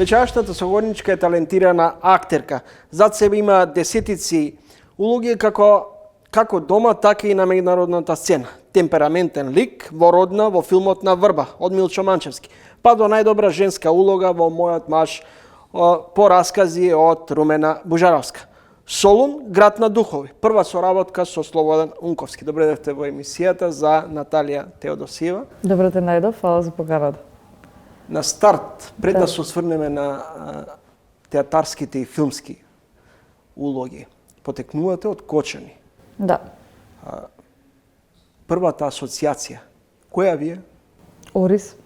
Вечерашната согодничка е талентирана актерка. Зад себе има десетици улоги како дома, така и на меѓународната сцена. Темпераментен лик во Родна во филмот на Врба од Милчо Манчевски, па до најдобра женска улога во Мојот маж по раскази од Румена Бужаровска. Солун, град на духови. Прва соработка со Слободен Унковски. Добре дојдовте во емисијата за Наталија Теодосиева. Добре те најдов, фала за поканата. На старт, пред да се осврнеме на театарските и филмски улоги, потекнувате од Кочани. Да. Првата асоциација, која ви е? Орис.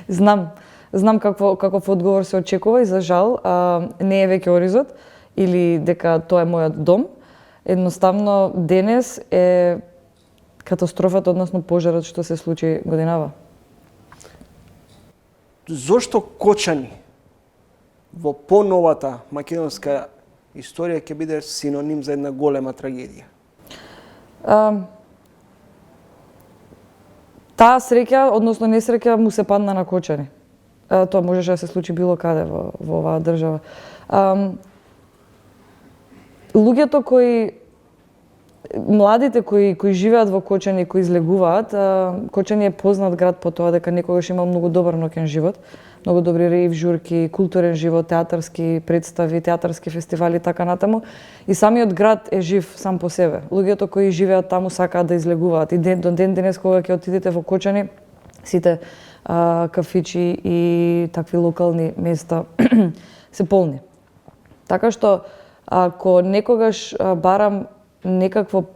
Знам каков одговор се очекува и за жал не е веќе Оризот или дека тоа е мојот дом. Едноставно денес е катастрофата, односно пожарот што се случи годинава. Зошто Кочани во поновата македонска историја ќе биде синоним за една голема трагедија? Таа среќа, односно несреќа, му се падна на Кочани. Тоа можеше да се случи било каде во оваа држава. Луѓето младите кои живеат во Кочани, кои излегуваат, Кочани е познат град по тоа дека некогаш имал многу добар ноќен живот, многу добри рейв журки, културен живот, театарски представи, театарски фестивали и така натаму. И самиот град е жив сам по себе. Луѓето кои живеат таму сакаат да излегуваат. И до ден денес кога ќе отидете во Кочани, сите кафичи и такви локални места се полни. Така што ако некогаш барам некакво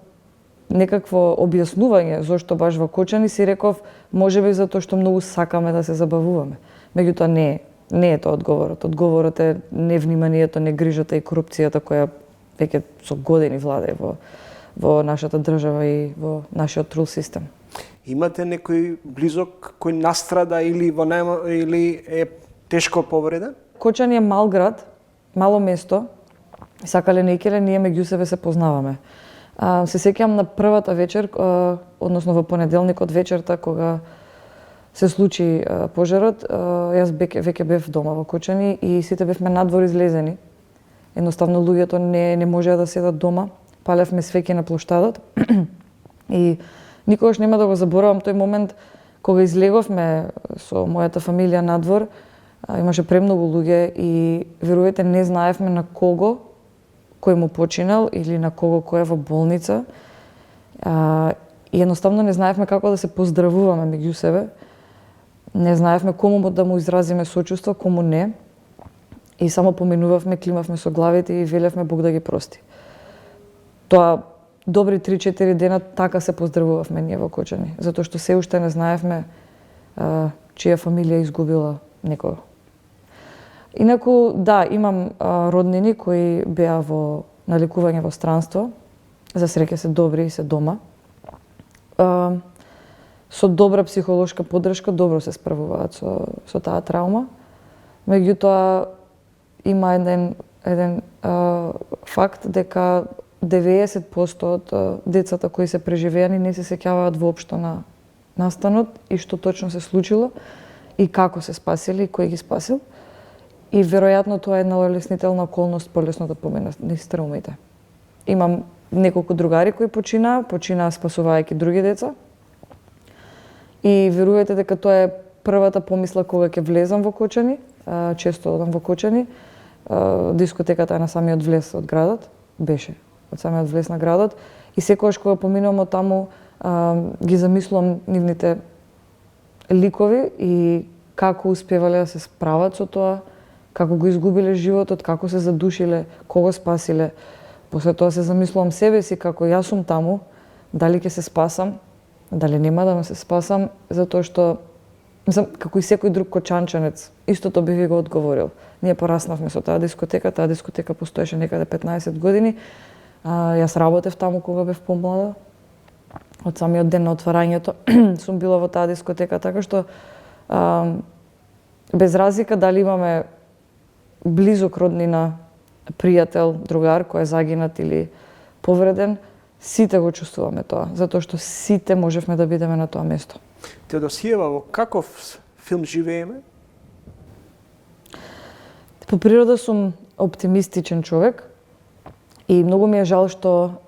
објаснување зошто баш во Кочани, си реков можеби затоа што многу сакаме да се забавуваме. Меѓутоа не е тоа одговорот. Одговорот е невниманието, негрижата и корупцијата која веќе со години владае во нашата држава и во нашиот трул систем. Имате некој близок кој настрада или е тешко повреден? Кочани е мал град, мало место. Сакале не икеле, ние меѓу себе се познаваме. Се сеќавам на првата вечер, односно во понеделникот вечерта кога се случи пожарот, јас веќе бев дома во Кочани и сите бевме надвор излезени. Едноставно луѓето не можеа да седат дома, палевме свеќи на плоштадот и никогаш нема да го заборавам тој момент кога излеговме со мојата фамилија надвор. Имаше премногу луѓе и верувајте не знаевме на кого кој му починал или на кого кој е во болница. И едноставно не знаевме како да се поздравуваме меѓу себе. Не знаевме кому да му изразиме сочувство, кому не. И само поминувавме, климавме со главите и велевме Бог да ги прости. Тоа добри 3-4 дена така се поздравувавме ние во Кочани, затоа што се уште не знаевме чија фамилија изгубила некого. Инаку, да, имам роднини кои беа на лекување во странство. За среќа се добри и се дома. Со добра психолошка поддршка добро се справуваат со таа траума. Меѓутоа, има еден факт дека 90% од децата кои се преживеани не се сеќаваат воопшто на настанот и што точно се случило и како се спасили и кој ги спасил. И веројатно тоа е една олеснителна околност полесно да поминат низ траумите. Имам неколку другари кои починаа спасувајќи други деца. И верувајте дека тоа е првата помисла кога ќе влезам во Кочани, често одам во Кочани. Дискотеката е на самиот влез од градот, беше од самиот влез на градот и секогаш кога поминувам од таму ги замислувам нивните ликови и како успевале да се справат со тоа, како го изгубиле животот, како се задушиле, кого спасиле. После тоа се замислувам себе си како јас сум таму, дали ќе се спасам, дали нема да се спасам, затоа што како и секој друг кочанчанец, истото би ви го одговорил. Ние пораснавме со таа дискотека постоеше некаде 15 години. Јас работев таму кога бев помлада. Од самиот ден на отварањето сум била во таа дискотека, така што без разлика дали имаме близок роднина, пријател, другар кој е загинат или повреден, сите го чувствуваме тоа, затоа што сите можевме да бидеме на тоа место. Теодосиева, во каков филм живееме? По природа сум оптимистичен човек и многу ми е жал што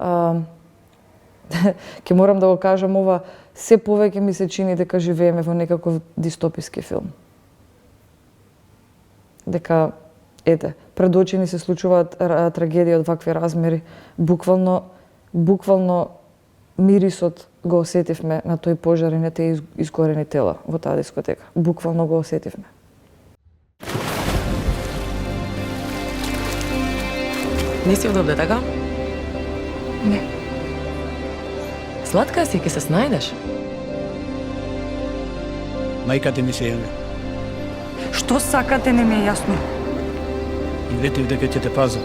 ќе морам да го кажам ова, се повеќе ми се чини дека живееме во некаков дистописки филм. Дека, ете, пред очи ни се случуваат трагедии од вакви размери. Буквално мирисот го осетивме на тој пожар и на тие изгорени тела во таа дискотека. Буквално го осетивме. Не си одобде, така? Не. Сладка си, ќе се снајдеш. Мајка ми се јави. Што сакате, не ми е јасно. И ветив дека ќе те пазам.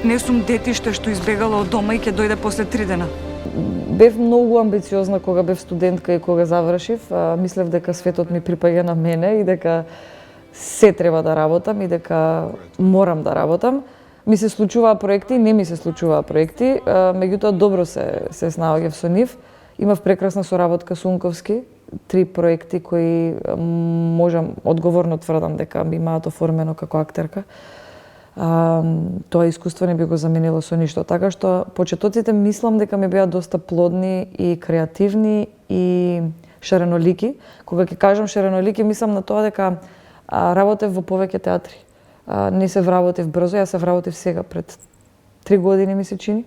Не сум детиште што избегало од дома и ќе дојде после 3 дена. Бев многу амбициозна кога бев студентка и кога завршив. Мислев дека светот ми припаѓа на мене и дека се треба да работам и дека морам да работам. Ми се случуваа проекти, не ми се случуваа проекти, меѓутоа добро се снаоѓав со нив. Имав прекрасна соработка со Унковски, 3 проекти кои можам одговорно тврдам дека ми имаат оформено како актерка. Тоа искуство не би го заменило со ништо, така што почетоците мислам дека ми беа доста плодни и креативни и шаренолики. Кога ќе кажам шаренолики, мислам на тоа дека работев во повеќе театри. Не се вработив брзо, јас се вработив сега пред 3 години ми се чини.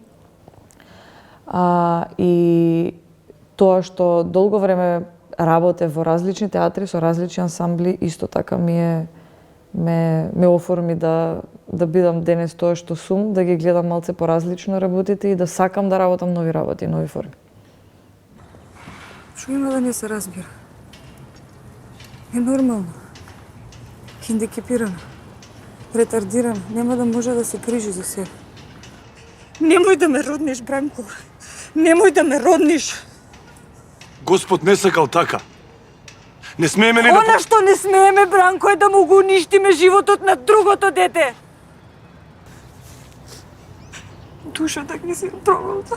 И тоа што долго време работев во различни театри со различни ансамбли, исто така ме оформи да бидам денес тоа што сум, да ги гледам малце поразлично работите и да сакам да работам нови работи, нови форми. Што има да не се разбира? Е нормално. Хендикепирана, ретардирана, нема да може да се грижи за себе. Немој да ме родниш, Бранко. Немој да ме родниш. Господ не сакал така. Не смееме ли да... Она што не смееме, Бранко, е да му го уништиме животот на другото дете. Душата ги си трогалта.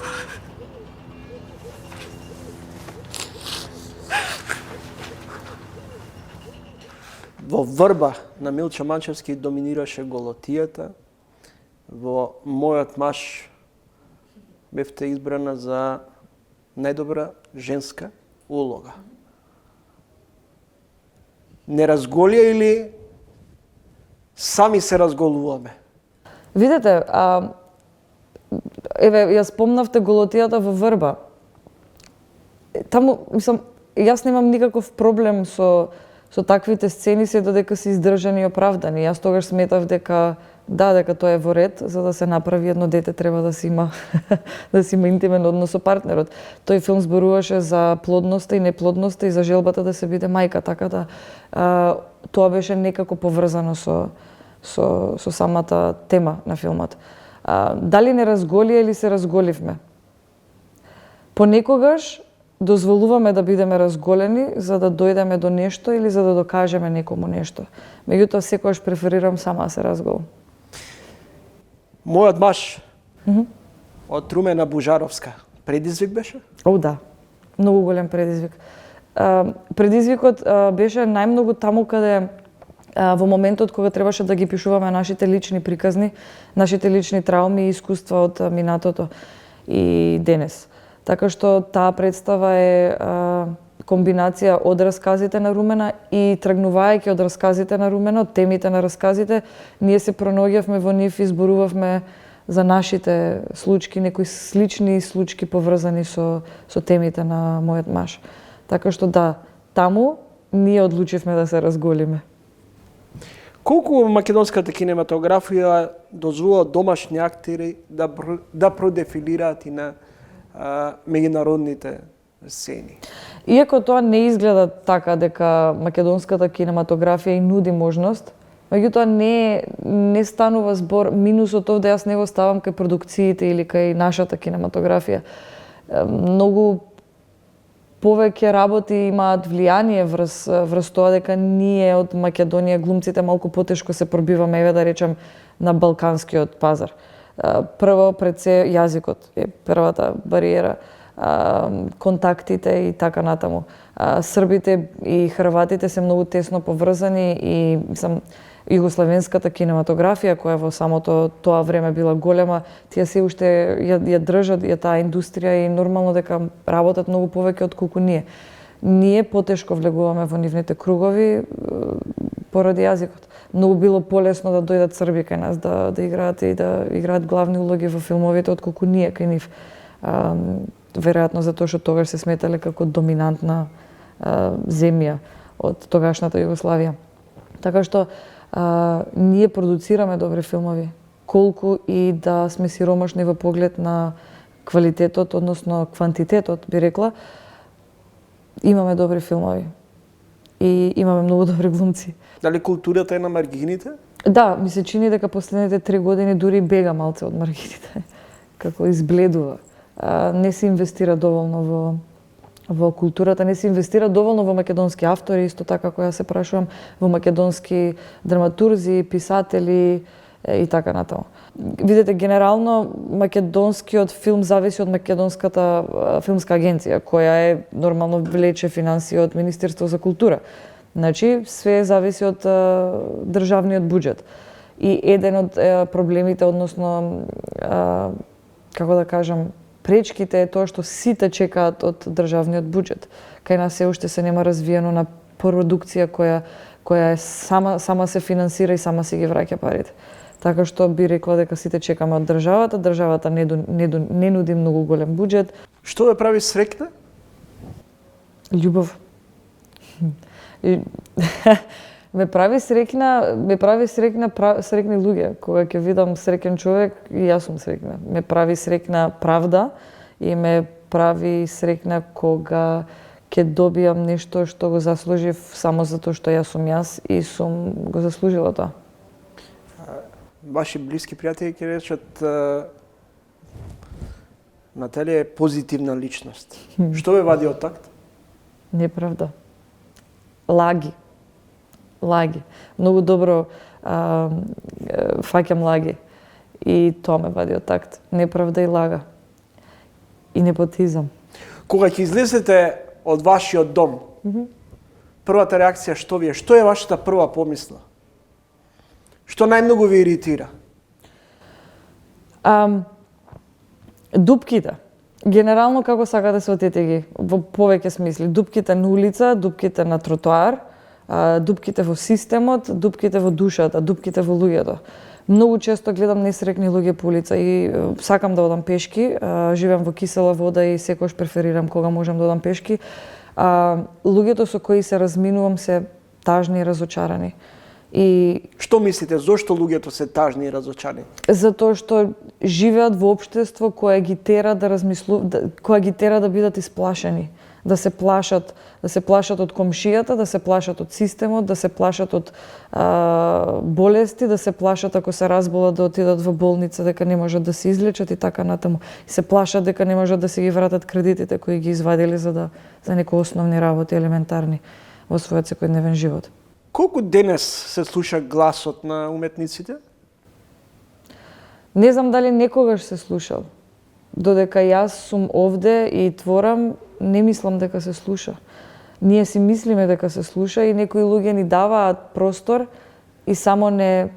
Во Врба на Милчо Манчевски доминираше голотијата. Во Мојот маж бевте избрана за најдобра женска улога. Не разголија или сами се разголуваме? Видете, еве, ја спомнавте голотијата во Врба. Таму, мислам, јас немам никаков проблем со таквите сцени, се додека се издржани и оправдани. Јас тогаш сметав дека дека тоа е во ред, за да се направи едно дете треба да си има да си има интимен однос со партнерот. Тој филм зборуваше за плодноста и неплодноста и за желбата да се биде мајка, така да тоа беше некако поврзано со самата тема на филмот. Дали не разголија или се разголивме? Понекогаш дозволуваме да бидеме разголени за да дојдеме до нешто или за да докажеме некому нешто. Меѓутоа секогаш преферирам сама да се разголам. Мојот маж од Румена Бужаровска предизвик беше? О, да. Многу голем предизвик. Предизвикот беше најмногу таму каде во моментот кога требаше да ги пишуваме нашите лични приказни, нашите лични трауми и искуства од минатото и денес. Така што таа представа е комбинација од расказите на Румена и тргнувајќи од расказите на Румена, од темите на расказите, ние се пронаоѓавме во нив и зборувавме за нашите случки, некои слични случки поврзани со темите на Мојот маж. Така што да, таму ние одлучивме да се разголиме. Колку македонската кинематографија дозволува домашни актери да продефилираат и на меѓународните сцени? Иако тоа не изгледа така дека македонската кинематографија и нуди можност, меѓутоа не станува збор, минусот овде јас не го ставам кај продукциите или кај нашата кинематографија. Многу повеќе работи имаат влијание врз тоа дека ние од Македонија глумците малку потешко се пробиваме, еве да речем, на балканскиот пазар. Прво пред се јазикот е првата бариера, контактите и така натаму. Србите и хрватите се многу тесно поврзани и мислам Југославенската кинематографија, која во самото тоа време била голема, тие се уште ја држат таа индустрија и нормално дека работат многу повеќе од колку ние. Ние потешко влегуваме во нивните кругови поради јазикот. Многу било полесно да дојдат Срби кај нас да играат главни улоги во филмовите отколку ние кај нив. Веројатно затоа што тогаш се сметале како доминантна земја од тогашната Југославија. Така што ние продуцираме добри филмови, колку и да сме сиромашни во поглед на квалитетот, односно квантитетот, би рекла, имаме добри филмови и имаме многу добри глумци. Дали културата е на маргините? Да, ми се чини дека последните 3 години дури бега малце од маргините, како избледува. Не се инвестира доволно во културата, не се инвестира доволно во македонски автори, исто така која се прашувам, во македонски драматурзи, писатели и така натаму. Видете, генерално македонскиот филм зависи од македонската филмска агенција, која е нормално влече финансии од Министерство за култура. Значи, све зависи од државниот буџет. И еден од проблемите, односно, како да кажам, пречките е тоа што сите чекаат од државниот буџет. Кај нас се уште се нема развиено на продукција која е сама се финансира и сама си ги враќа парите. Така што би рекла дека сите чекаме од државата. Државата не нуди многу голем буџет. Што ве прави среќна? Љубов. Ме прави среќни луѓе. Кога ќе видам среќен човек, и јас сум среќна. Ме прави среќна правда и ме прави среќна кога ќе добијам нешто што го заслужив само затоа што јас сум јас и сум го заслужила тоа. Ваши блиски пријатели ќе речат Наталија е позитивна личност. Што ве вади од такт? Неправда. Лаги. Многу добро фаќам лаги. И тоа ме вади од такт. Неправда и лага. И непотизам. Кога ќе излезете од вашиот дом, првата реакција што ви е? Што е вашата прва помисла? Што најмногу ви иритира? Дупките. Генерално како сакате се отете ги, во повеќе смисли. Дупките на улица, дупките на тротоар, дупките во системот, дупките во душата, дупките во луѓето. Многу често гледам несреќни луѓе по улица и сакам да одам пешки. Живеам во кисела вода и секогаш преферирам кога можам да одам пешки. Луѓето со кои се разминувам се тажни и разочарани. И што мислите, зошто луѓето се тажни и разочарани? Затоа што живеат во општество кое ги тера да кое ги тера да бидат исплашени, да се плашат од комшијата, да се плашат од системот, да се плашат од болести, да се плашат ако се разболат да отидат во болница дека не можат да се излечат и така натаму. И се плашат дека не можат да се ги вратат кредитите кои ги извадили за некои основни работи елементарни во својот секојдневен живот. Колку денес се слуша гласот на уметниците? Не знам дали некогаш се слушал. Додека јас сум овде и творам, не мислам дека се слуша. Ние си мислиме дека се слуша и некои луѓе ни даваат простор и само не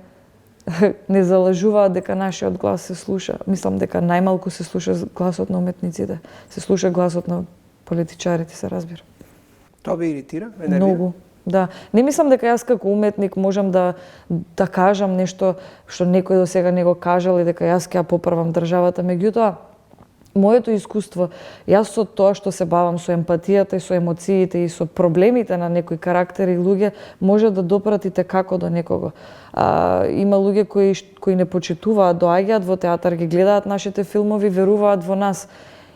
залажуваат дека нашиот глас се слуша. Мислам дека најмалку се слуша гласот на уметниците. Се слуша гласот на политичарите, се разбира. Тоа ве иритира? Многу. Да, не мислам дека јас како уметник можам да кажам нешто што некој до сега не го кажал и дека јас ќе ја поправам државата. Меѓутоа, моето искуство, јас со тоа што се бавам со емпатијата и со емоциите и со проблемите на некои карактери и луѓе, може да допратите како до некого. Има луѓе кои не почитуваат, доаѓаат во театар, ги гледаат нашите филмови, веруваат во нас.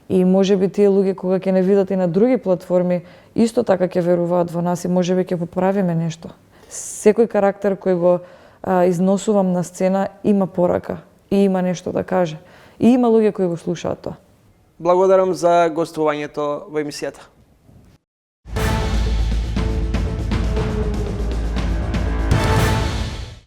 И можеби тие луѓе кога ќе не видат и на други платформи, исто така ќе веруваат во нас и можеби ќе поправиме нешто. Секој карактер кој го износувам на сцена има порака и има нешто да каже. И има луѓе кои го слушаат тоа. Благодарам за гостувањето во емисијата.